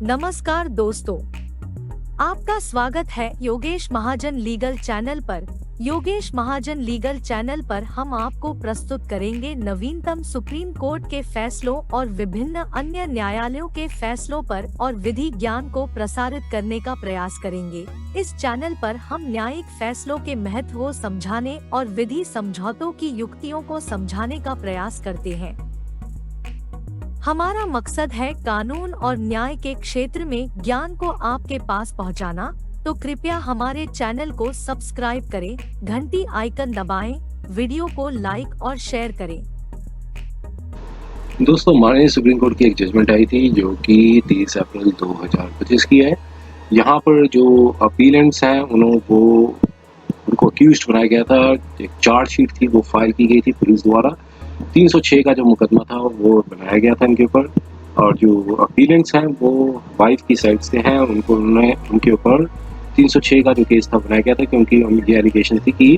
नमस्कार दोस्तों, आपका स्वागत है योगेश महाजन लीगल चैनल पर। योगेश महाजन लीगल चैनल पर हम आपको प्रस्तुत करेंगे नवीनतम सुप्रीम कोर्ट के फैसलों और विभिन्न अन्य न्यायालयों के फैसलों पर और विधि ज्ञान को प्रसारित करने का प्रयास करेंगे। इस चैनल पर हम न्यायिक फैसलों के महत्व को समझाने और विधि समझौतों की युक्तियों को समझाने का प्रयास करते हैं। हमारा मकसद है कानून और न्याय के क्षेत्र में ज्ञान को आपके पास पहुंचाना, तो कृपया हमारे चैनल को सब्सक्राइब करें, घंटी आइकन दबाएं, वीडियो को लाइक और शेयर करें। दोस्तों, हमारे सुप्रीम कोर्ट की एक जजमेंट आई थी जो कि 30 अप्रैल 2025 की है। यहाँ पर जो अपीलेंट्स हैं उनको अक्यूज्ड बनाया गया था। एक चार्जशीट थी वो फाइल की गई थी पुलिस द्वारा। 306 का जो मुकदमा था वो बनाया गया था इनके ऊपर, और जो अपीलेंट्स हैं वो वाइफ की साइड से हैं। उनके ऊपर 306 का जो केस था बनाया गया था, क्योंकि उनकी एलिगेशन थी कि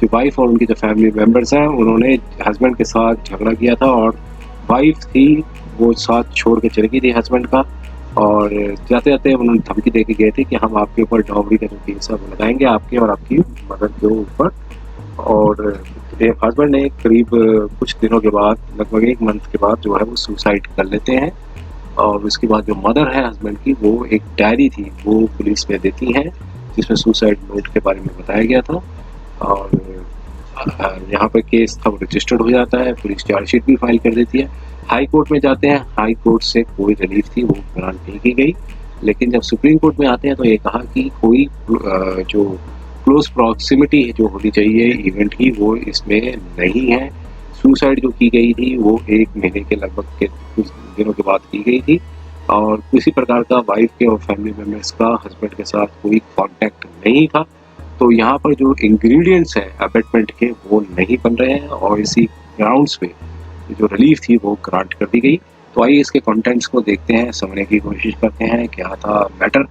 जो वाइफ और उनके जो फैमिली मेम्बर्स हैं उन्होंने हस्बैंड के साथ झगड़ा किया था, और वाइफ थी वो साथ छोड़ के चली गई थी हस्बैंड का, और जाते जाते उन्होंने धमकी दे के गए थे कि हम आपके ऊपर डाउरी का जो केस है वो लगाएंगे, आपके और आपकी मदर के ऊपर। और हस्बैंड ने करीब कुछ दिनों के बाद, लगभग 1 मंथ के बाद जो है वो सुसाइड कर लेते हैं। और उसके बाद जो मदर है हस्बैंड की, वो एक डायरी थी वो पुलिस में देती हैं जिसमें सुसाइड नोट के बारे में बताया गया था। और यहाँ पर केस था वो रजिस्टर्ड हो जाता है, पुलिस चार्जशीट भी फाइल कर देती है। हाई कोर्ट में जाते हैं, हाई कोर्ट से कोई रिलीफ थी वो ग्रांट नहीं की गई। लेकिन जब सुप्रीम कोर्ट में आते हैं तो ये कहा कि कोई जो क्लोज प्रॉक्सिमिटी जो होनी चाहिए इवेंट की वो इसमें नहीं है। सुसाइड जो की गई थी वो 1 महीने के लगभग के कुछ दिनों के बाद की गई थी, और किसी प्रकार का वाइफ के और फैमिली मेम्बर्स का हस्बैंड के साथ कोई कांटेक्ट नहीं था। तो यहाँ पर जो इंग्रेडिएंट्स हैं अबेटमेंट के वो नहीं बन रहे हैं, और इसी ग्राउंड्स पे जो रिलीफ थी वो ग्रांट कर दी गई। तो आइए इसके कंटेंट्स को देखते हैं, समझने की कोशिश करते हैं क्या था मैटर,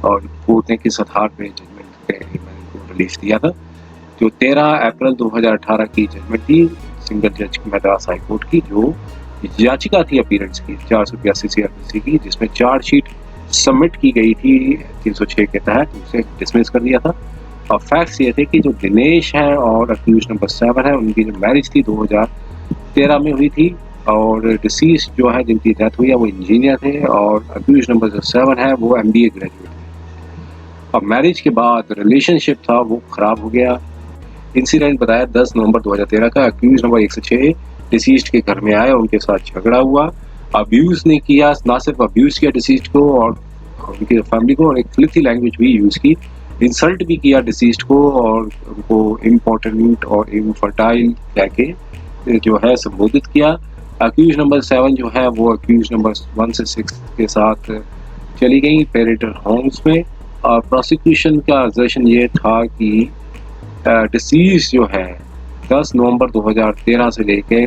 और कोर्ट ने किस आधार पे जजमेंट के रिलीफ दिया था। जो 13 अप्रैल 2018 की जजमेंट थी सिंगल जज मद्रास हाई कोर्ट की, जो याचिका थी अपीलेंट्स की 482 CRPC की, जिसमें चार्जशीट सबमिट की गई थी 306 के तहत, उसे डिसमिस कर दिया था। और फैक्ट्स ये थे कि जो दिनेश है और अक्यूज नंबर 7 है, उनकी जो मैरिज थी 2013 में हुई थी, और डिसीज जो है जिनकी डेथ हुई है वो इंजीनियर थे, और अक्यूज नंबर जो 7 है वो MBA ग्रेजुएट थे। अब मैरिज के बाद रिलेशनशिप था वो खराब हो गया। इंसिडेंट बताया 10 नवंबर 2013 का। अक्यूज नंबर 106 डिसीज्ड के घर में आए, उनके साथ झगड़ा हुआ, अब्यूज ने किया, ना सिर्फ अब्यूज किया डिसीज्ड को और उनकी फैमिली को, और एक फिल्थी लैंग्वेज भी यूज की, इंसल्ट भी किया डिसीज्ड को, और उनको इम्पोर्टेंट और इनफर्टाइल कह के जो है संबोधित किया। अक्यूज नंबर 7 जो है वो अक्यूज नंबर 1 से 6 के साथ चली गई पेरेंटल होम्स में। और प्रोसिक्यूशन का असर्शन ये था कि डिसीज जो है 10 नवंबर 2013 से लेके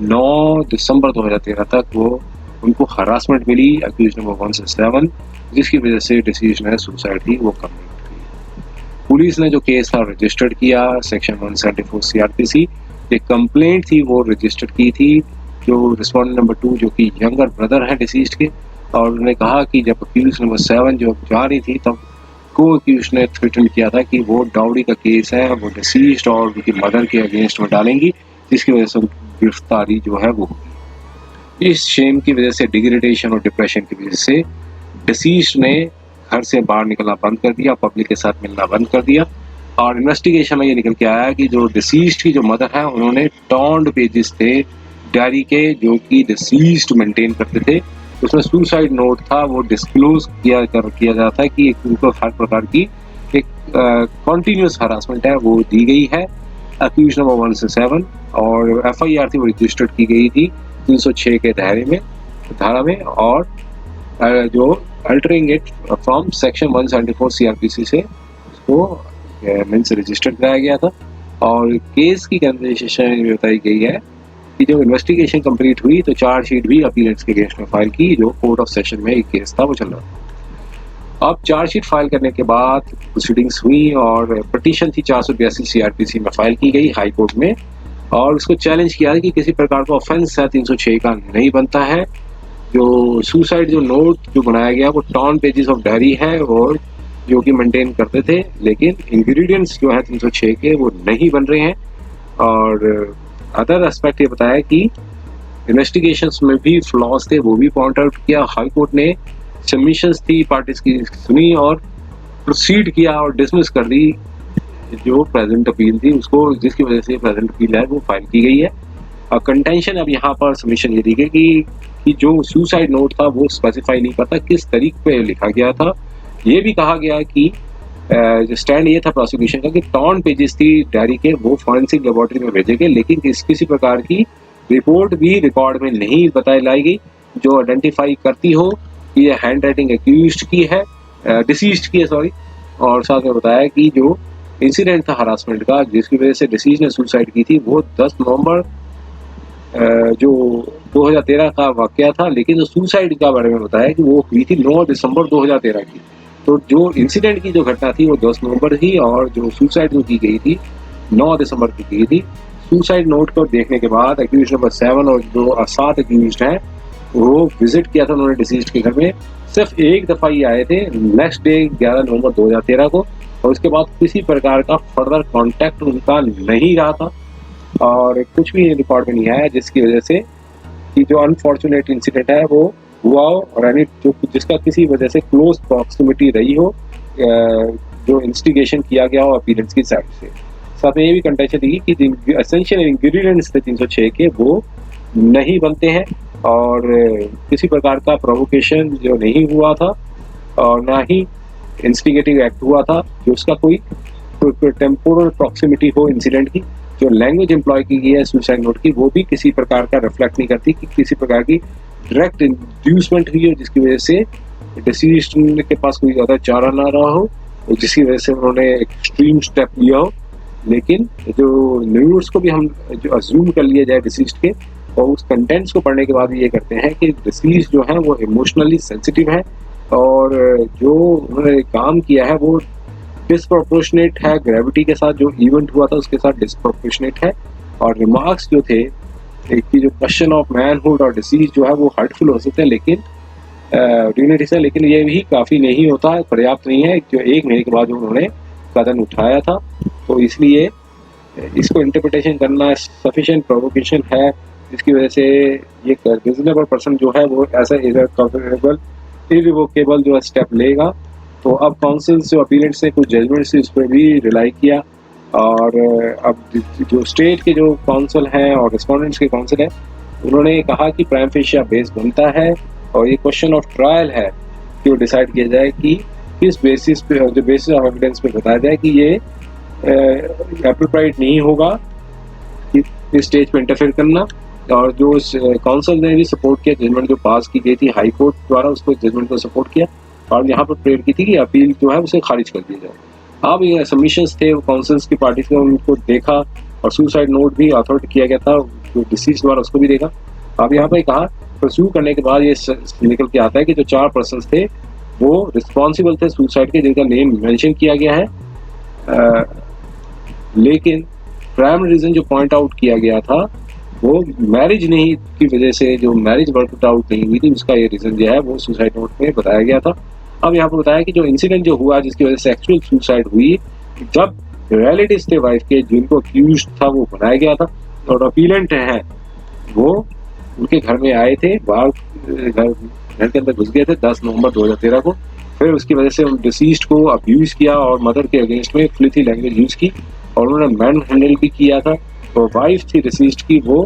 9 दिसंबर 2013 तक वो उनको हरासमेंट मिली अक्यूज नंबर 1 से 7, जिसकी वजह से डिसीजन है सुसाइड थी वो कमिट हुई। पुलिस ने जो केस था रजिस्टर्ड किया सेक्शन 174 CRPC। एक कंप्लेंट थी वो रजिस्टर्ड की थी, जो रिस्पॉन्डेंट नंबर 2 जो कि यंगर ब्रदर है डिसीज्ड के, और उन्होंने कहा कि जब अक्यूज नंबर 7 जो जा रही थी तब को अक्यूज ने थ्रेटन किया था कि वो डाउरी का केस है वो डिसीज्ड और उनकी मदर के अगेंस्ट में डालेंगी, जिसकी वजह से उनकी गिरफ्तारी जो है वो हुई। इस शेम की वजह से, डिग्रेडेशन और डिप्रेशन की वजह से डिसीज्ड ने घर से बाहर निकलना बंद कर दिया, पब्लिक के साथ मिलना बंद कर दिया। और इन्वेस्टिगेशन में ये निकल के आया कि जो डिसीज्ड की जो मदर है उन्होंने टॉर्न्ड पेजेस थे डायरी के जो कि डिसीज्ड मेंटेन करते थे, उसमें सुसाइड नोट था वो डिस्क्लोज किया जाता है कि उनको हर प्रकार की एक कॉन्टिन्यूस हरासमेंट है वो दी गई है अक्यूज नंबर 1 से 7। और FIR थी वो रजिस्टर्ड की गई थी 306 के धारा में, और जो altering it from section 174 CRPC से उसको मीन्स रजिस्टर्ड कराया गया था। और केस की कन्वर्सेशन बताई गई है कि जब इन्वेस्टिगेशन कंप्लीट हुई तो चार्जशीट भी अपीलेंट्स के अगेंस्ट में फाइल की, जो कोर्ट ऑफ सेशन में एक केस था वो चल रहा था। अब चार्जशीट फाइल करने के बाद प्रोसीडिंग्स हुई, और पिटीशन थी 482 CRPC में फाइल की गई हाई कोर्ट में, और उसको चैलेंज किया कि किसी प्रकार का ऑफेंस है 306 का नहीं बनता है, जो सुसाइड जो नोट जो बनाया गया वो टॉन पेजेस ऑफ डायरी है और जो कि मेंटेन करते थे, लेकिन इंग्रेडिएंट्स जो है 306 के वो नहीं बन रहे हैं। और अदर एस्पेक्ट ये बताया कि इन्वेस्टिगेशंस में भी फ्लॉज थे, वो भी पॉइंट आउट किया। हाई कोर्ट ने सबमिशंस थी पार्टीज की सुनी और प्रोसीड किया और डिसमिस कर दी जो प्रेजेंट अपील थी उसको, जिसकी वजह से प्रेजेंट अपील है वो फाइल की गई है। और कंटेंशन अब यहाँ पर सबमिशन ये दी गई कि जो सुसाइड नोट था वो स्पेसिफाई नहीं करता किस तरीके पे लिखा गया था। ये भी कहा गया कि जो स्टैंड ये था प्रोसिक्यूशन का कि टॉन पेजेस थी डायरी के वो फॉरेंसिक लेबोरेटरी में भेजे गए, लेकिन किसी प्रकार की रिपोर्ट भी रिकॉर्ड में नहीं बताई लाई गई जो आइडेंटिफाई करती हो कि ये हैंड राइटिंग एक्यूज्ड की है, डिसीज्ड की है सॉरी। और साथ में बताया कि जो इंसिडेंट था हरासमेंट का जिसकी वजह से डिसीज ने सुसाइड की थी वो 10 नवंबर जो 2013 का वाकया था, लेकिन जो सुसाइड का बारे में बताया कि वो हुई थी 9 दिसंबर 2013 की। तो जो इंसिडेंट की जो घटना थी वो 10 नवंबर थी और जो सुसाइड जो की गई थी 9 दिसंबर की गई थी। सुसाइड नोट को देखने के बाद एक्यूज नंबर 7 और जो 7 एक्यूज हैं वो विजिट किया था उन्होंने डिसीज के घर में। सिर्फ एक दफ़ा ही आए थे नेक्स्ट डे 11 नवंबर 2013 को, और उसके बाद किसी प्रकार का फर्दर कांटेक्ट उनका नहीं रहा था और कुछ भी रिकॉर्ड में नहीं आया, जिसकी वजह से कि जो अनफॉर्चुनेट इंसिडेंट है वो हुआ हो और यानी जो जिसका किसी वजह से क्लोज प्रॉक्सिमिटी रही हो जो इंस्टिगेशन किया गया हो अपीलेंट्स की साइड से। साथ में ये भी कंटेंशन थी कि एसेंशियल इंग्रेडिएंट्स थे 306 के वो नहीं बनते हैं और किसी प्रकार का प्रोवोकेशन जो नहीं हुआ था और ना ही इंस्टिगेटिव एक्ट हुआ था जो उसका कोई टेम्पोरल प्रॉक्सिमिटी हो इंसिडेंट की। जो लैंग्वेज एम्प्लॉय की गई है सुसाइड नोट की वो भी किसी प्रकार का रिफ्लेक्ट नहीं करती कि किसी प्रकार की डायरेक्ट इंड्यूसमेंट हुई हो जिसकी वजह से डिसीज्ड के पास कोई ज़्यादा चारा ना रहा हो और जिसकी वजह से उन्होंने एक्सट्रीम स्टेप लिया हो। लेकिन जो न्यूज़ को भी हम जो अज्यूम कर लिया जाए डिसीज्ड के और उस कंटेंट्स को पढ़ने के बाद ये करते हैं कि डिसीज जो है वो इमोशनली सेंसिटिव है और जो उन्होंने काम किया है वो डिस्प्रोपोर्शनेट है ग्रेविटी के साथ, जो इवेंट हुआ था उसके साथ डिस्प्रोपोर्शनेट है। और रिमार्क्स जो थे कि जो क्वेश्चन ऑफ मैनहुड और डिसीज जो है वो हर्टफुल हो सकते हैं लेकिन डिग्निटी से, लेकिन ये भी काफ़ी नहीं होता है, पर्याप्त नहीं है जो 1 महीने के बाद उन्होंने कदम उठाया था। तो इसलिए इसको इंटरप्रिटेशन करना सफिशिएंट प्रोवोकेशन है जिसकी वजह से ये रीजनेबल पर्सन जो है वो ऐसा इरिवोकेबल जो स्टेप लेगा। तो अब काउंसिल्स जो अपीलेंट्स ने कुछ जजमेंट्स इस पर भी रिलाई किया और अब जो स्टेट के जो काउंसिल हैं और रिस्पोंडेंट्स के काउंसिल है उन्होंने कहा कि प्राइम फेशिया बेस बनता है और ये क्वेश्चन ऑफ ट्रायल है कि वो डिसाइड किया जाए कि किस बेसिस पे जो बेसिस ऑफ एविडेंस पे बताया जाए कि ये एप्रोप्रिएट नहीं होगा कि इस स्टेज पे इंटरफेयर करना। और जो काउंसिल ने भी सपोर्ट किया जजमेंट जो पास की गई थी हाई कोर्ट द्वारा, उसको जजमेंट को सपोर्ट किया और यहाँ पर प्रेयर की थी कि अपील जो है उसे खारिज कर दिया जाए। अब ये सबमिशंस थे काउंसिल्स की पार्टीज ने उनको देखा और सुसाइड नोट भी अथॉरिटी किया गया था जो डिसीज द्वारा उसको भी देखा। अब यहाँ पर कहा परस्यू करने के बाद ये निकल के आता है कि जो 4 पर्सन्स थे वो रिस्पॉन्सिबल थे सुसाइड के जिनका नेम मेंशन किया गया है, लेकिन प्राइमरी रीजन जो पॉइंट आउट किया गया था वो मैरिज नहीं की वजह से, जो मैरिज वर्कआउट आउट नहीं हुई थी उसका ये रीज़न जो है वो सुसाइड नोट में बताया गया था। अब यहाँ पर बताया कि जो इंसिडेंट जो हुआ जिसकी वजह से एक्चुअल सुसाइड हुई जब रिलेटिव्स थे वाइफ के जिनको अक्यूज्ड था वो बनाया गया था और अपीलेंट हैं वो उनके घर में आए थे, बाहर घर के अंदर घुस गए थे 10 नवंबर 2013 को। फिर उसकी वजह से उन डिसीज्ड को अब्यूज़ किया और मदर के अगेंस्ट में फ्लिथी लैंग्वेज यूज़ की और उन्होंने मैन हैंडल भी किया था। तो वाइफ थी डिसीज्ड की वो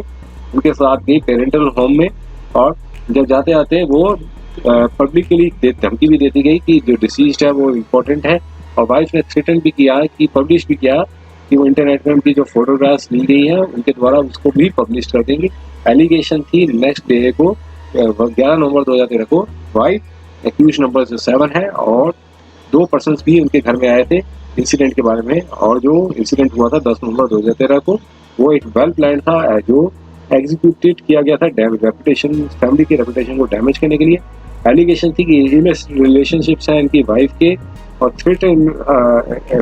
उनके साथ गई पेरेंटल होम में और जब जाते आते वो पब्लिकली धमकी भी देती गई कि जो डिसीज्ड है वो इम्पोर्टेंट है और वाइफ ने थ्रेटन भी किया कि पब्लिश भी किया कि वो इंटरनेट में उनकी जो फोटोग्राफ्स ली गई हैं उनके द्वारा उसको भी पब्लिश कर देंगे। एलिगेशन थी नेक्स्ट डे को 11 नवंबर 2013 को वाइफ एक्यूज नंबर 7 है और 2 पर्सन्स भी उनके घर में आए थे इंसिडेंट के बारे में। और जो इंसिडेंट हुआ था 10 नवंबर 2013 को वो एक वेल प्लान था जो एग्जीक्यूटेड किया गया था रेपुटेशन, फैमिली के रेपुटेशन को डैमेज करने के लिए। एलिगेशन थी कि रिलेशनशिप्स हैं इनकी वाइफ के और थ्रेट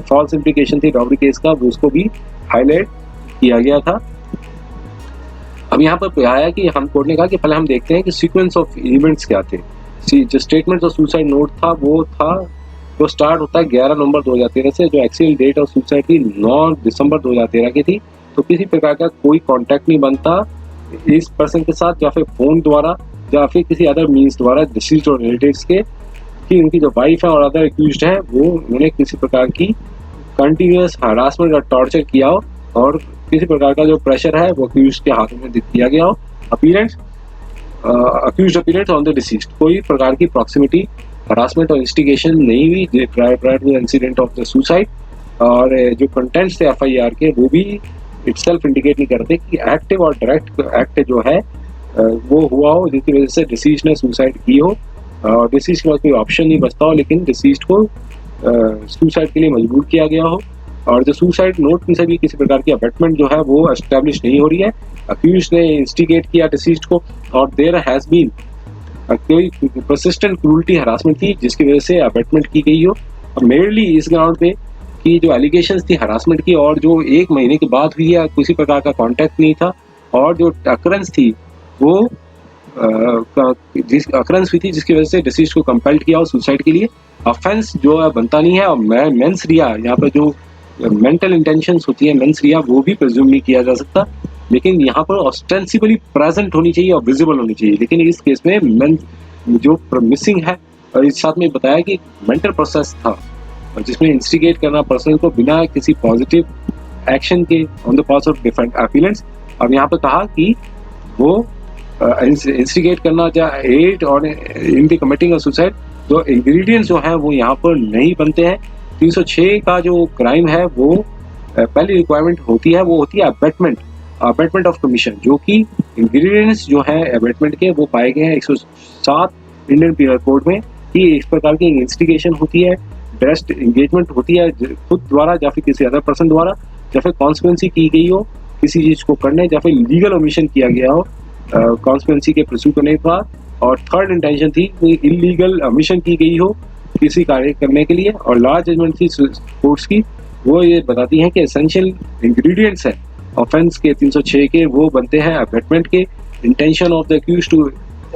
फॉल्स इम्प्लीकेशन थी रॉबरी केस का, वो उसको भी हाईलाइट किया गया था। अब यहाँ पर आया कि हम कोर्ट ने कहा कि पहले हम देखते हैं कि सीक्वेंस ऑफ इवेंट्स क्या थे। जो स्टेटमेंट ऑफ सुसाइड नोट था वो था, जो स्टार्ट होता है 11 नवंबर 2013 से, जो एक्चुअल डेट ऑफ सुसाइड थी 9 दिसंबर 2013 की थी। तो किसी प्रकार का कोई कांटेक्ट नहीं बनता इस पर्सन के साथ, या फिर फोन द्वारा या फिर किसी अदर मीन्स द्वारा डिसीज्ड और रिलेटिव्स के, कि उनकी जो वाइफ है और अदर एक्यूज्ड है वो उन्हें किसी प्रकार की कंटिन्यूअस हरासमेंट और टॉर्चर किया हो, और किसी प्रकार का जो प्रेशर है वो एक्यूज्ड के हाथों में दिया गया हो। Appearance accused appearance on the deceased, कोई प्रकार की प्रॉक्सिमिटी हरासमेंट और इंस्टिगेशन नहीं हुई prior to incident of the suicide. और जो कंटेंट्स थे एफआईआर के वो भी इटसेल्फ इंडिकेट नहीं करते कि एक्टिव और डायरेक्ट एक्ट जो है वो हुआ हो जिसकी वजह से डिसीज्ड ने सुसाइड की हो, और डिसीज्ड के पास कोई ऑप्शन नहीं बचता हो, लेकिन डिसीज्ड को सुसाइड के लिए मजबूर किया गया हो। और जो सुसाइड नोट से भी किसी प्रकार की अबेटमेंट जो है वो एस्टेब्लिश नहीं हो रही है। अक्यूज्ड ने इंस्टिगेट किया डिसीज्ड को, और देयर हैज बीन कोई परसिस्टेंट क्रूरटी हरासमेंट थी जिसकी वजह से अबेटमेंट की गई हो। मेनली इस ग्राउंड पे कि जो एलिगेशंस थी हरासमेंट की, और जो 1 महीने के बाद हुई है, किसी प्रकार का कांटेक्ट नहीं था, और जो अकरेंस थी वो जिस अकरेंस हुई थी जिसकी वजह से डिसीज को कंपेल्ड किया हो सुसाइड के लिए, ऑफेंस जो है बनता नहीं है। और मेंस रिया, यहाँ पर जो मेंटल इंटेंशंस होती है मेंस रिया, वो भी प्रिज्यूम नहीं किया जा सकता, लेकिन यहाँ पर ऑस्टेंसिबली प्रेजेंट होनी चाहिए और विजिबल होनी चाहिए। लेकिन इस केस में मेंस जो मिसिंग है, और इस साथ में बताया कि मेंटल प्रोसेस था जिसमें इंस्टिगेट करना पर्सन को बिना किसी पॉजिटिव एक्शन के on the part of different appellants. अब यहाँ पर कहा कि वो इंस्टिगेट करना या एड और in the committing of suicide, जो इंग्रेडिएंट्स जो है वो यहाँ पर नहीं बनते हैं। 306 का जो क्राइम है वो पहली रिक्वायरमेंट होती है, वो होती है अबेटमेंट ऑफ कमीशन, जो कि इंग्रेडिएंट्स जो है अबेटमेंट के वो पाए गए हैं 107 इंडियन पीनल कोड में, कि इस प्रकार की इंस्टिगेशन होती है, डायरेक्ट एंगेजमेंट होती है खुद द्वारा या फिर किसी अदर पर्सन द्वारा, या फिर कॉन्सिक्वेंसी की गई हो किसी चीज को करने, या फिर लीगल ओमिशन किया गया हो कॉन्सिक्वेंसी के प्रस्यू करने के बाद। और थर्ड इंटेंशन थी इलीगल ओमिशन की गई हो किसी कार्य करने के लिए। और लार्ज जजमेंट थी कोर्ट्स की, वो ये बताती हैं कि एसेंशियल इंग्रेडिएंट्स है ऑफेंस के 306 के, वो बनते हैं अबेटमेंट के, intention of the accused to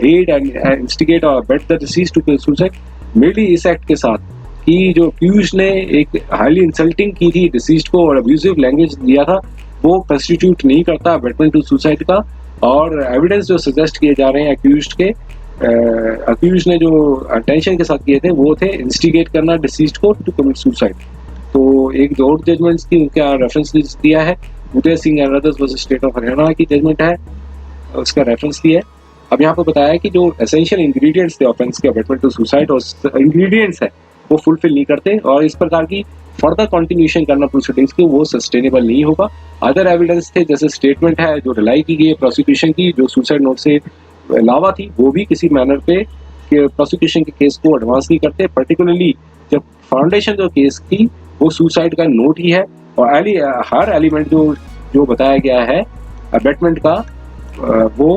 aid and instigate और abet the deceased to commit suicide. Mainly इस एक्ट के साथ कि जो अक्यूज्ड ने एक हाईली इंसल्टिंग की थी डिसीज्ड को और अब्यूजिव लैंग्वेज दिया था, वो कंस्टिट्यूट नहीं करता अबेटमेंट टू सुसाइड का। और एविडेंस जो सजेस्ट किए जा रहे हैं अक्यूज्ड के, अक्यूज्ड ने जो अटेंशन के साथ किए थे वो थे इंस्टिगेट करना डिसीज्ड को टू कमिट सुसाइड। तो एक दो और जजमेंट्स की उनका रेफरेंस दिया है, Uday Singh and others versus state of Haryana की जजमेंट है, उसका रेफरेंस दिया है। अब यहाँ पर बताया कि जो एसेंशियल इंग्रेडिएंट्स थे ऑफेंस के अबेटमेंट टू सुसाइड, और इंग्रेडिएंट्स है वो फुलफिल नहीं करते, और इस प्रकार की फर्दर कंटिन्यूएशन करना प्रोसीडिंग्स की वो सस्टेनेबल नहीं होगा। अदर एविडेंस थे जैसे स्टेटमेंट है जो रिलाई की गई है प्रोसिक्यूशन की, जो सुसाइड नोट से अलावा थी, वो भी किसी मैनर पे प्रोसिक्यूशन के केस को एडवांस नहीं करते। पर्टिकुलरली जब फाउंडेशन जो केस थी वो सुसाइड का नोट ही है, और हर एलिमेंट जो बताया गया है अबेटमेंट का वो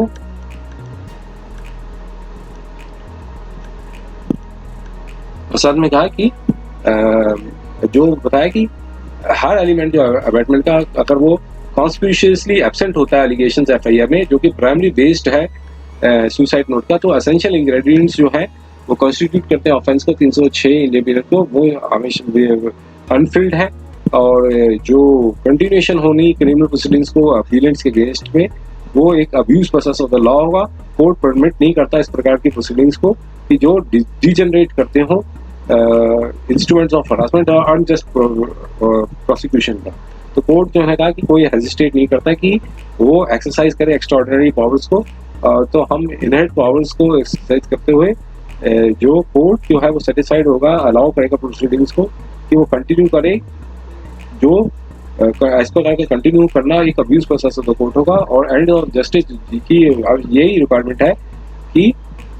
प्रसाद में कहा कि जो बताया कि हर एलिमेंट जो अबेटमेंट का अगर वो कॉन्स्पिरेशियसली एब्सेंट होता है एलिगेशंस एफआईआर में, जो कि प्राइमरी बेस्ड है सुसाइड नोट का, तो एसेंशियल इंग्रेडिएंट्स जो है वो कॉन्स्टिट्यूट करते हैं ऑफेंस को 306 इंडियन पीनल को, वो हमेशा अनफिल्ड है। और जो कंटिन्यूएशन होनी क्रिमिनल प्रोसीडिंग्स को अपीलेंट्स के अगेंस्ट में, वो एक abuse process of the law होगा। कोर्ट परमिट नहीं करता इस प्रकार की प्रोसीडिंग्स को कि जो डिजेनरेट करते हो इंस्ट्रूमेंट्स ऑफ हरासमेंट और अनजस्ट प्रोसिक्यूशन का। तो कोर्ट जो है कहा कि कोई हेजिटेट नहीं करता कि वो एक्सरसाइज करे एक्स्ट्राऑर्डिनरी पावर्स को। तो हम इनहेरिट पावर्स को एक्सरसाइज करते हुए जो कोर्ट जो है वो सेटिस्फाइड होगा, अलाउ करेगा प्रोसीडिंग्स को कि वो कंटिन्यू करे, जो इस प्रकार का कंटिन्यू करना एक abuse process of the court होगा। और एंड ऑफ जस्टिस की यही रिक्वायरमेंट है कि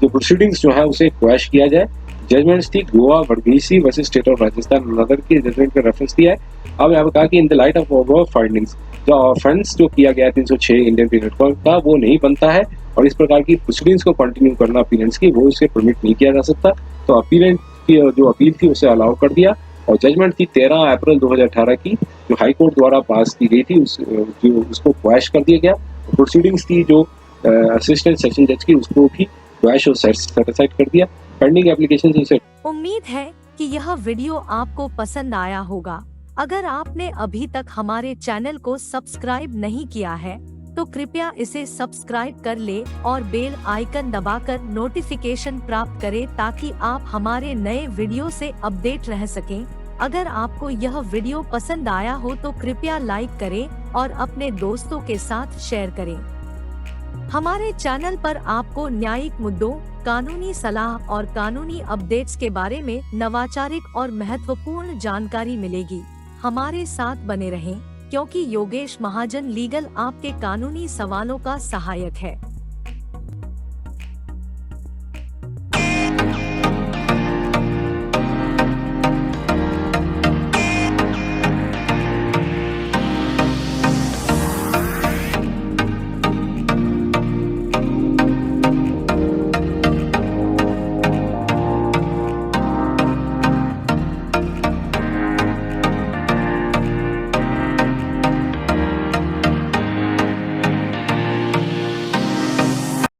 जो प्रोसीडिंग्स जो है उसे क्वैश किया जाए। जजमेंट्स थी Goa Varghese versus state of Rajasthan, another की जजमेंट का रेफरेंस दिया है। अब यहाँ पर कहा कि in the light of over findings जो ऑफेंस जो किया गया 306 इंडियन पीनल कोड का वो नहीं बनता है, और इस प्रकार की प्रोसीडिंग्स को कंटिन्यू करना अपीलेंट्स की वो उसे परमिट नहीं किया जा सकता। तो अपीलेंट की जो अपील थी उसे अलाउ कर दिया। और जजमेंट थी 13 अप्रैल 2018 की जो हाई कोर्ट द्वारा पास की गई थी, उसको क्वैश कर दिया गया। प्रोसीडिंग्स थी जो असिस्टेंट सेशन जज की, उसको भी क्वैश और सेट असाइड कर दिया। पेंडिंग एप्लीकेशन इसे। उम्मीद है कि यह वीडियो आपको पसंद आया होगा। अगर आपने अभी तक हमारे चैनल को सब्सक्राइब नहीं किया है तो कृपया इसे सब्सक्राइब कर ले और बेल आइकन दबाकर नोटिफिकेशन प्राप्त करें ताकि आप हमारे नए वीडियो से अपडेट रह सकें। अगर आपको यह वीडियो पसंद आया हो तो कृपया लाइक करें और अपने दोस्तों के साथ शेयर करें। हमारे चैनल पर आपको न्यायिक मुद्दों, कानूनी सलाह और कानूनी अपडेट्स के बारे में नवाचारिक और महत्वपूर्ण जानकारी मिलेगी। हमारे साथ बने रहें, क्योंकि योगेश महाजन लीगल आपके कानूनी सवालों का सहायक है।